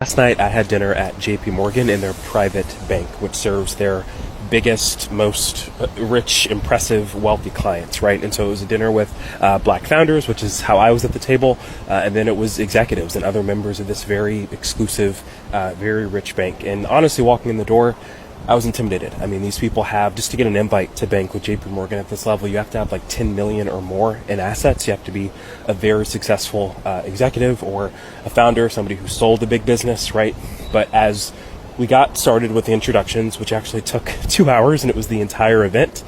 Last night I had dinner at JP Morgan in their private bank, which serves their biggest, most rich, impressive, wealthy clients, right? And so it was a dinner with black founders, which is how I was at the table, and then it was executives and other members of this very exclusive, very rich bank. And honestly, walking in the door, I was intimidated. I mean, these people have, just to get an invite to bank with JP Morgan at this level, you have to have like 10 million or more in assets. You have to be a very successful executive or a founder, somebody who sold a big business, right? But as we got started with the introductions, which actually took 2 hours and it was the entire event,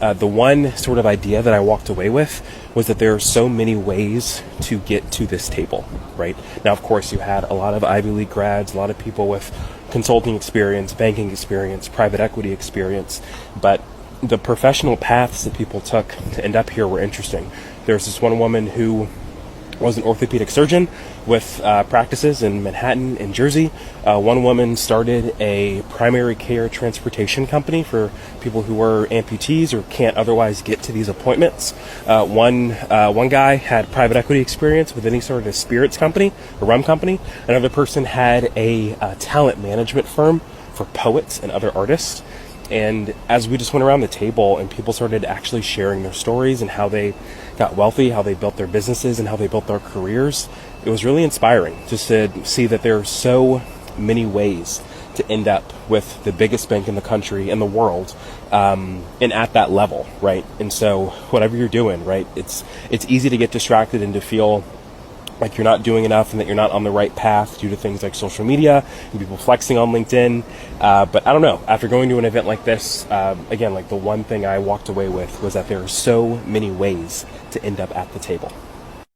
the one sort of idea that I walked away with was that there are so many ways to get to this table, right? Now, of course, you had a lot of Ivy League grads, a lot of people with consulting experience, banking experience, private equity experience, but the professional paths that people took to end up here were interesting. There's this one woman who was an orthopedic surgeon with practices in Manhattan and Jersey. One woman started a primary care transportation company for people who were amputees or can't otherwise get to these appointments. One guy had private equity experience, but then he started a spirits company, a rum company. Another person had a talent management firm for poets and other artists. And as we just went around the table and people started actually sharing their stories and how they got wealthy, how they built their businesses and how they built their careers, it was really inspiring just to see that there are so many ways to end up with the biggest bank in the country and the world, and at that level, right? And so whatever you're doing, right, it's easy to get distracted and to feel like you're not doing enough and that you're not on the right path due to things like social media and people flexing on LinkedIn. But I don't know, after going to an event like this, again, like the one thing I walked away with was that there are so many ways to end up at the table.